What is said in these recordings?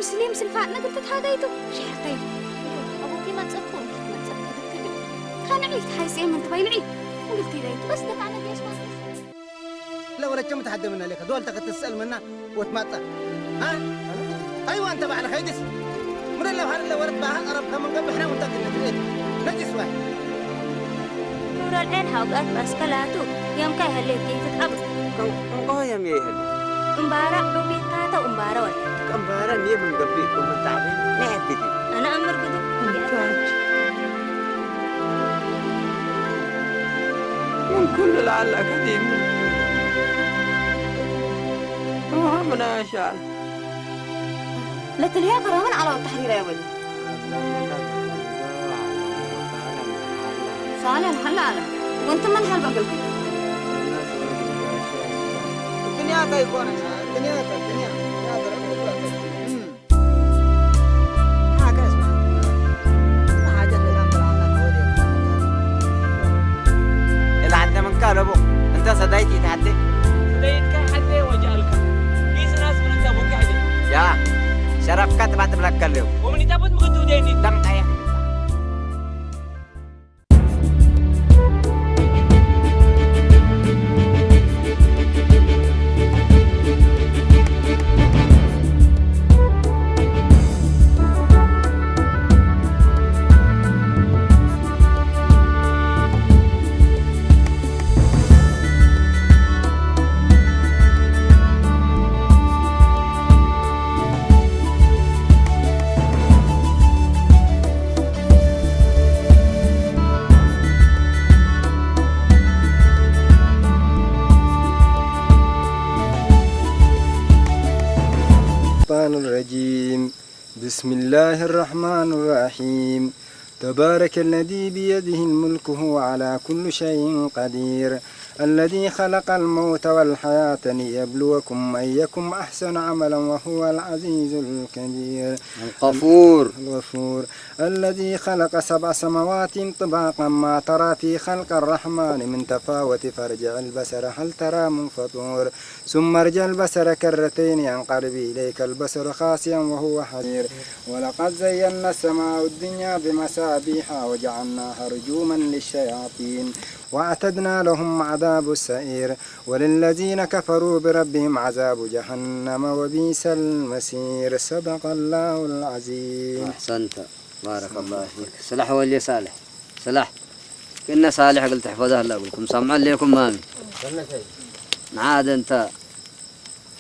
مسلم سلفان قلت تهاجيتو شحرتي أبوكي ما تصفون ما تصفون كان عيد حيسين من تبيلعي وقلت لي بس دفعنا بيش ما لا ولا كم تحدى من عليك دول تقدر تسأل منا وتمطر ها أيوة أنت بعد خيدس من اللي بحر اللي ورد بها أرب كمان قبل إحنا متأكد نجس واحد نور العين هاوقات بس كلاتو يوم كاي هلي كيف تقبض كم يوم يهل أمبارح دوبي كاتا أمبارح ولا أمبارح مية من قبل كم تعبين نهب بدي أنا أمر بدو من كل العلق قديم روحنا شال لا تلهي قرامن على التحرير يا ولي صالح هلا على وانت من هالبقل الدنيا كيفون الدنيا حاجة اسمها ما حاجة اللي جنب العمل اللي عدى من كهربو أنت صدايتي تعدي صدايتك حدي وجالك كيس ناس من أنت أبوك حدي يا شرفك تبعت بلك اليوم ومن تابوت مقدو ديني دم تايح الرجيم بسم الله الرحمن الرحيم تبارك الذي بيده الملك هو على كل شيء قدير الذي خلق الموت والحياة ليبلوكم أيكم أحسن عملا وهو العزيز الكبير الغفور الذي خلق 7 سماوات طباقا ما ترى في خلق الرحمن من تفاوت فارجع البصر هل ترى من فطور ثم ارجع البصر كرتين ينقلب إليك البصر خاسئا وهو حسير ولقد زينا السماء الدنيا بمصابيح وجعلناها رجوما للشياطين واعتدنا لهم عذاب السعير وللذين كفروا بربهم عذاب جهنم وبئس المصير صدق الله العظيم. أحسنت بارك الله فيك. صلاح ولي صالح صلاح كنا صالح قلت احفظها الله لكم سامعين لكم مامي عاد انت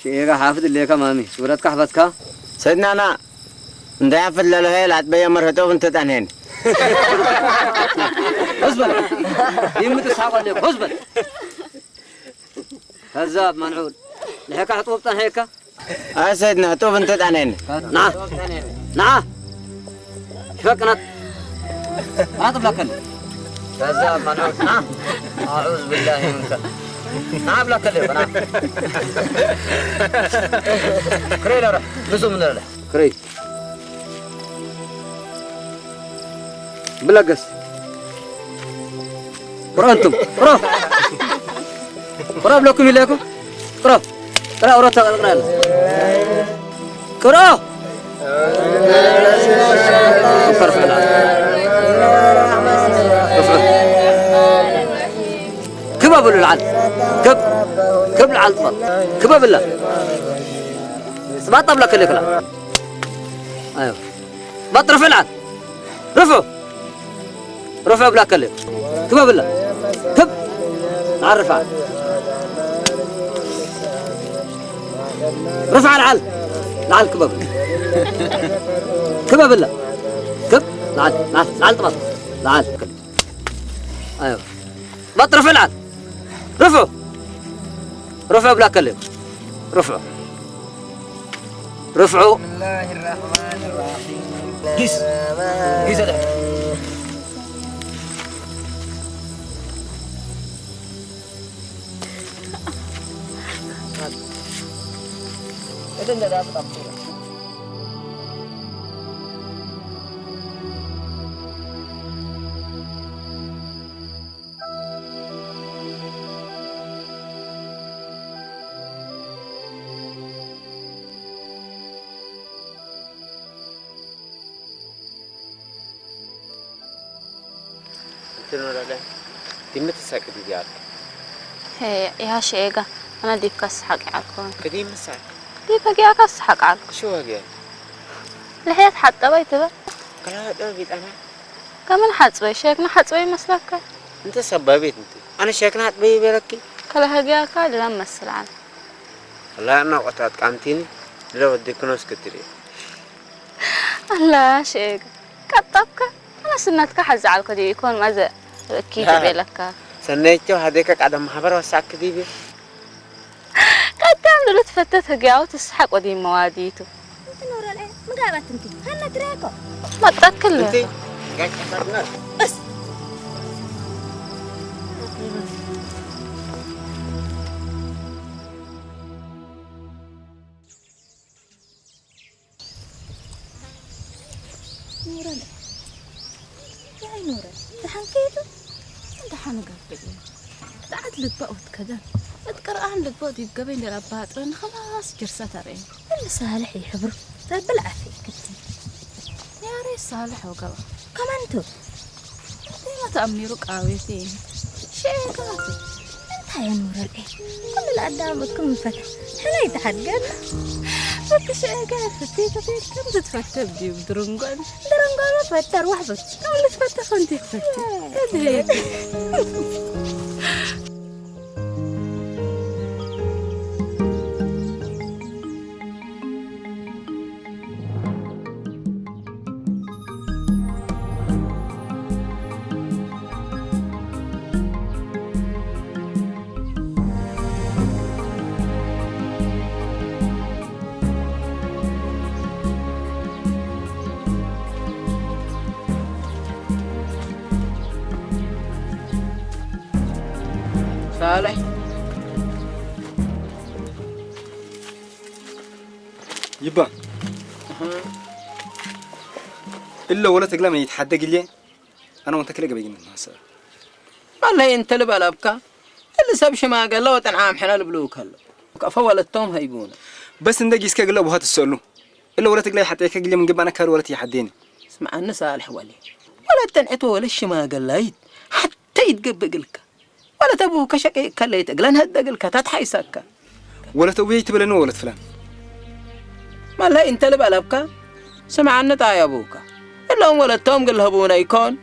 شيء حافظ لك مامي سورة كحفتك سيدنا أنا أنت يا فل له لا تبين مرته وأنت تنهين اصبر يمت اصحاب لك اصبر كذاب منعول لهيك حطوبتن هيك سيدنا توب أنت تنهين نعم شفقنا هذا بلاكن كذاب منعول نعم أعوذ بالله منك نعم بلاكن نعم كري لا روح بسوا من الله كري بلقس قرأ أنتم قرأ بلوكم إليكم قرأ قرأ قرأ كباب العل كب العل كباب الله ما طب لك الكلام ايوه بطرف العل رفع بلا كلم كباب الله كب نعرف عال رفع العل العل كباب كباب الله كب العل طبط العل كلم ايوه بطرف العل رفع بلا كلم رفعوا بسم الله الرحمن الرحيم قيس هذا إذن ده تفصيل تنور عليه ديمة الساكت دي عارف هي يا شيقة أنا ديب كاس حق عالكون قديم الساعة ديب هجي كاس حق عالكون شو هجي لحيت حتى بيت بقى كلا ده بيت أنا كمان حتى شيكنا حتى مسلك أنت سبابيت أنت أنا شاكنا هتبي بيركي كلا هجي كاد لا مسل عنه والله أنا وقتها قامتيني لو وديك نص كتير الله شيقة كتبك أنا سنتك حزعلك دي يكون ماذا كيف بيلك سنيتو هديك عدم محبر وساك كديبي قد تعمل تفتت هجاو تسحق ودي مواديتو انت نور العين مقابت انت هنا تريكو ما تأكل أنت قاعد تفكر بس نور العين يا نور تحنكيتو انت حنقبل تعاد لتبقوت كذا اذكر اهم لتبقوت يبقبين لربات لان خلاص جرسة ترين اللي صالح يحبر بالعافية كتير يا ريس صالح وقبا كمان تو ديما تأمني رقاويتين شيء قاتل انت يا نور العين كل الأدام بتكون فتح حنا يتحقق فك شيء قاعد فتيك كم تتفتى بدي بدرنقان درنقا ما فتر وحبت كم اللي تفتى خنتي تفتى هيك صالح يبا إلا ولا تقلم يتحدق لي أنا وأنت كلا قبيل الناس والله أنت اللي بلبكا اللي سبش ما قال له تنعام حنا البلوك هلا كفول التوم هيبونا بس ندق يسكا قال له أبوها تسأله إلا ولا تقلي حتى يكقلي من قبل أنا كار ولا تيحديني اسمع أنا صالح ولي ولا تنعته ولا الشي ما قال له حتى يتقبقلك ولا تبوه كشك كليت قلن هدقلك تتحيسك ولا تبي تبلنو ولا فلان ما لا أنت اللي بلبكا سمع أن يا أبوك إلا هم ولا التوم قال هبونا يكون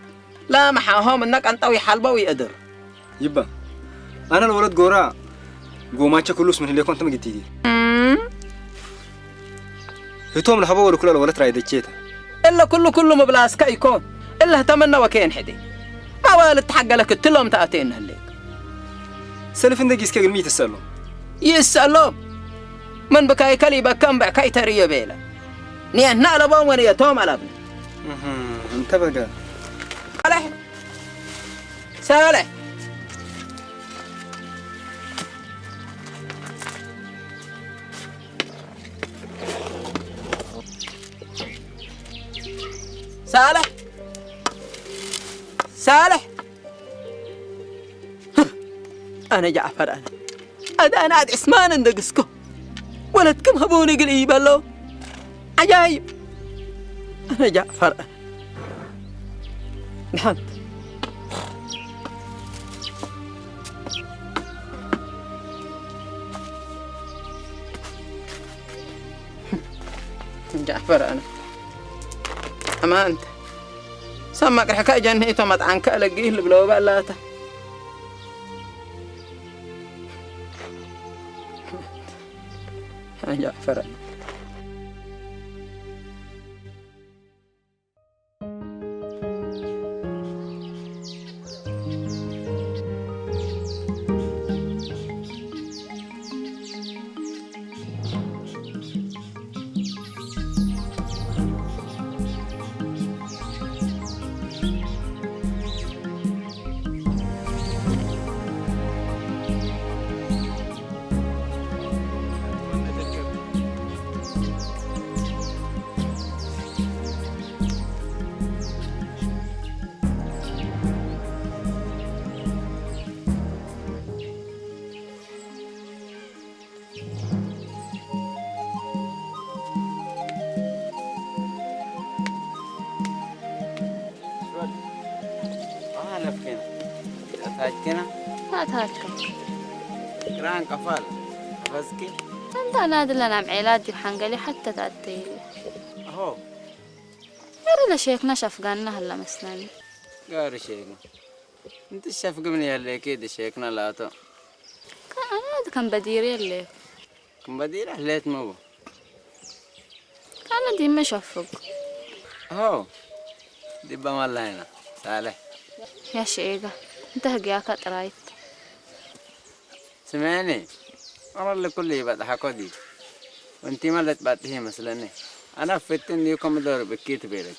لا محاهم إنك أنت ويحلبه ويقدر يبا أنا الولد جورا قوماتش كلوس من اللي كنت مجديدي هتوم الحبا ولا كل الولد رايد الشيتا إلا كله مبلاسك يكون إلا تمنى وكين حدي ما والد تحق لك التلوم تأتين هليك سلف إنك يسكا قلمي تسألهم يسألهم من بكاي كلي بكم بكاي تريه بيلا نيان نعلبون ونيا توم على ابني انت بقى صالح صالح أنا جعفر أنا عاد عثمان اندقسكو ولدكم هبوني قليبا له عجايب أنا جعفر الحمد جعفر أنا أما أنت سمك الحكاية جنهيته مطعن كألقيه اللي بلو بألاته أنا جعفر أنا تاجكنا هات هاتكم كران قفال حفظكي انت نادي لنا معيلات الحنقلي حتى تأتي اهو يا شيخ نشف قالنا هلا مسناني قاري شيخنا انت الشفق مني اللي اكيد شيخنا لا تو انا كان بديري اللي كم بدير اهليت مو كان دي ما شفق اهو دبا مالله هنا صالح يا شيخة انت هجياك ترايت سمعني أنا اللي كله بضحكوا دي وانتي ما اللي تبعتيه مثلا أنا فتن يوكم دور بكيت بيرك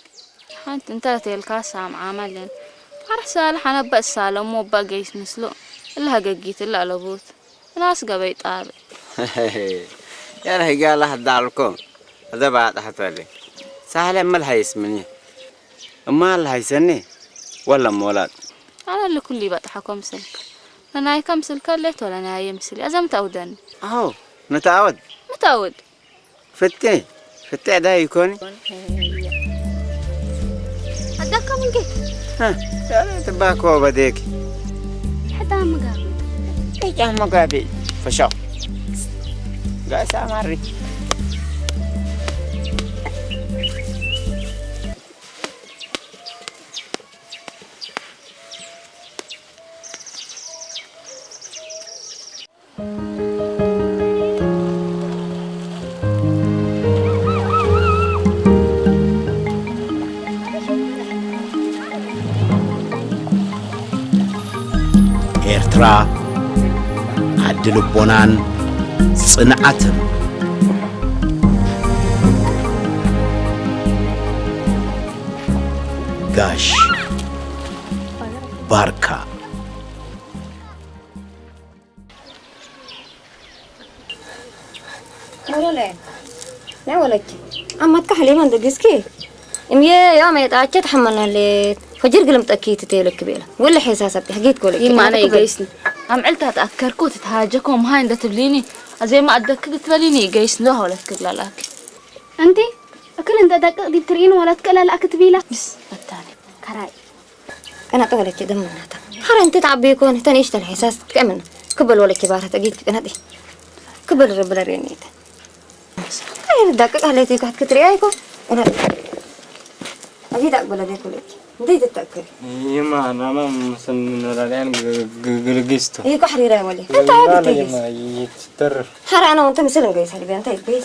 انت تلك سام عملين عرح صالح انا بس سالم مو باقيس مثله الا هجيت الا لبوت ناس قبيت طابع يا رهي قال له داركم هذا بعد حتى سهل ما لها يسمني ما لها يسني ولا مولاد انا اللي كلي بضحكوا سلك انا كم سلك ليت ولا انا يمسلي ازم تعودني اهو نتعود متعود فتي ده يكون هداك من كيف ها يا تباكو بديك حتى مقابل ايش مقابل فشو قاس امري ኤርትራ ዓዲ ልቦናን ጽንዓትን ጋሽ ባርካ ولا لا ولك أما تكحلي من دقيسكي إمي يا ما يتعشى تحملنا اللي فجر قلمت أكيد تيلك كبيرة ولا حساسك حقيت كولك يما أنا يجيسني عم علتها تأكركو تتهاجكم هاي انت تبليني زي ما أدك تبليني يجيسني له ولا تكبلا لك أنت أكل أنت دقق دي بترين ولا تكلا لا كتبيلة بس الثاني كراي أنا طولك كده من هذا حر أنت تعبي يكون تاني يشتغل حساس كمان قبل ولا كبار تجيت أنا دي قبل ربنا رينيت هاي دقق عليتي كحت كتري أيكو أنا أجي أقبل هذا كله دي تتأكل يما أنا ما مثلا رالين جلجستو هي كحريرة ولا أنت عادي تجيس يما يتر حر أنا وأنت مثلا جيس هذي أنت جيس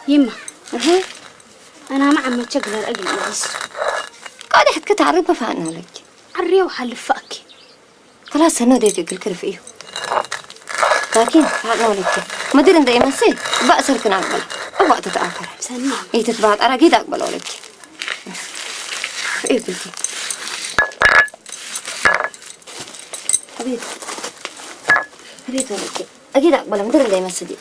يما أنا ما عم تشغل الأجل بس قاعدة حد كتعرف فانا لك عريه وحلفك خلاص هنو ديتي كل فيه لكن فانا لك ما درن دايما سي بأسر كنا أقبل أو وقت تأخر سنة إيه تتبعت أنا أكيد أقبل لك إيه قلتي حبيبي حبيبي لك أكيد أقبل ما درن دايما سدي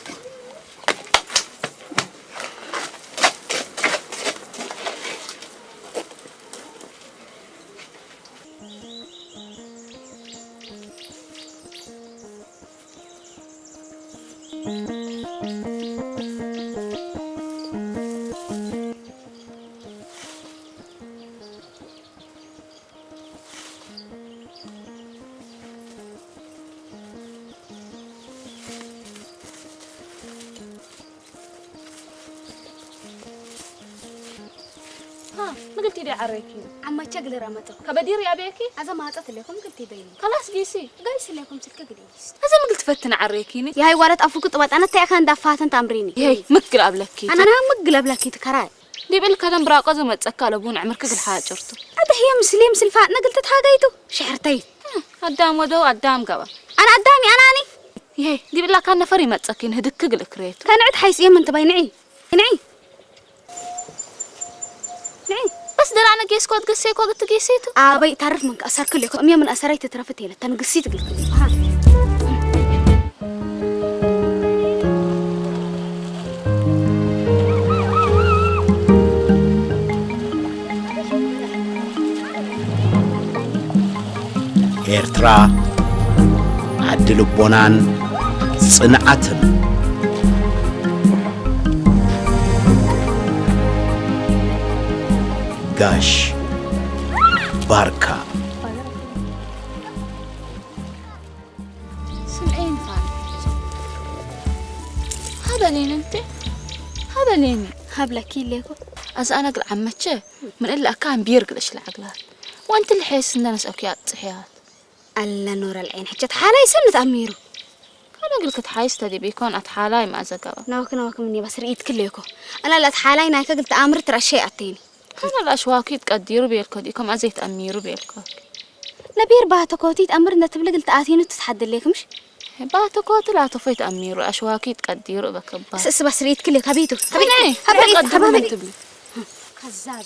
ها ما قلتي لي عريكي عم تشغل رمته كبدير يا بيكي هذا ما عطت لكم قلتي بيني خلاص قيسي قايس لكم سلك قليس هذا ما قلت فتن عريكيني يا هاي ورد أفوك طبعا أنا تاعك عند فاتن تمريني هي مقل قبلكي أنا مقلب لك تكراي دي بالك هذا مراقه زي ما تسكى لبون عمرك كل حاجه جرته هذا هي مسلم سلفات نقلت تحاجيته شعرتي قدام ودو قدام قبا أنا قدامي أناني يهي دي بالله كان نفري متصكين هدك قل كريت كان عد حيس يمن تباي نعي بس دل أنا جيس كود قصيك وقت قيسيتو بي تعرف منك أسر كلكم يوم من أسريت ترفتي له تنقصيت قل ها إرترا عدل بونان صنعتم قاش باركا سمعين فان هذا لين انت هذا لين هبلكي ليكو از انا قل عمتشه من الا كان بيرقلش العقلات وانت اللي حيس ان ناس اوكيات صحيات الا نور العين حجت حالاي سنت اميرو انا قلت حايس تدي بيكون اتحالاي ما زقبه نوك مني بس ريت كليكو انا لا اتحالاي نايك قلت امر ترى شيء اتيني أنا الأشواكي تقديروا بيلكوديكم أزيت أميروا بيلكود نبير باتكوتي تأمرنا تبلغ التآتين وتتحدى ليكمش باتكوت لا تفيت أميروا أشواكي تقديروا بكبار بس ريت كلك هبيتو هبيتو كذاب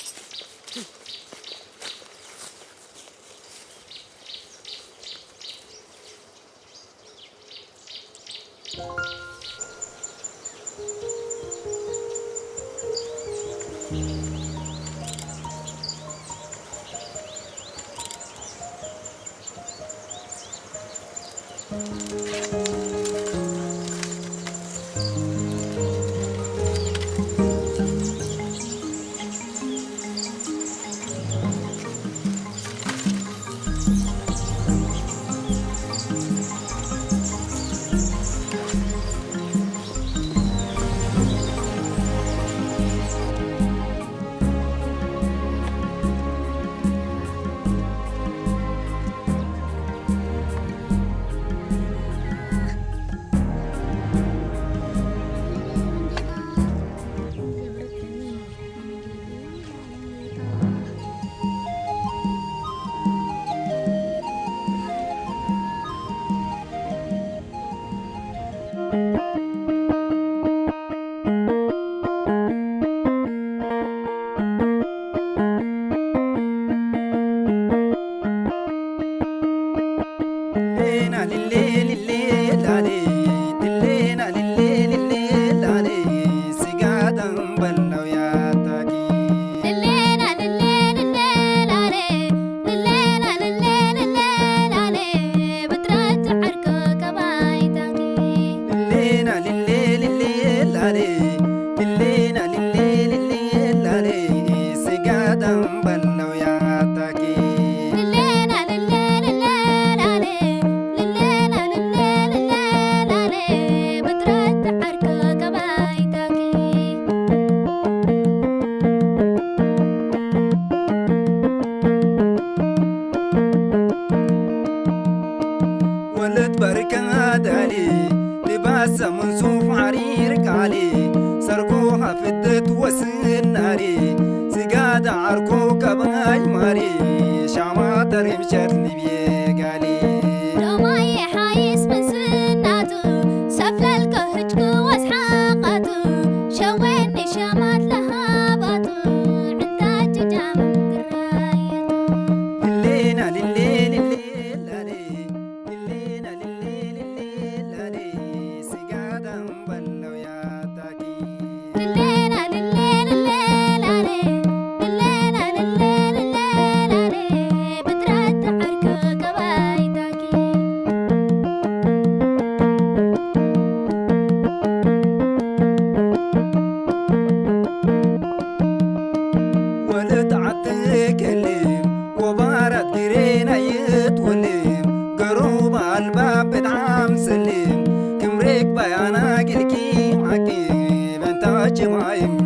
سلم كمريك بيانا قلكي معكي بنتاج مايم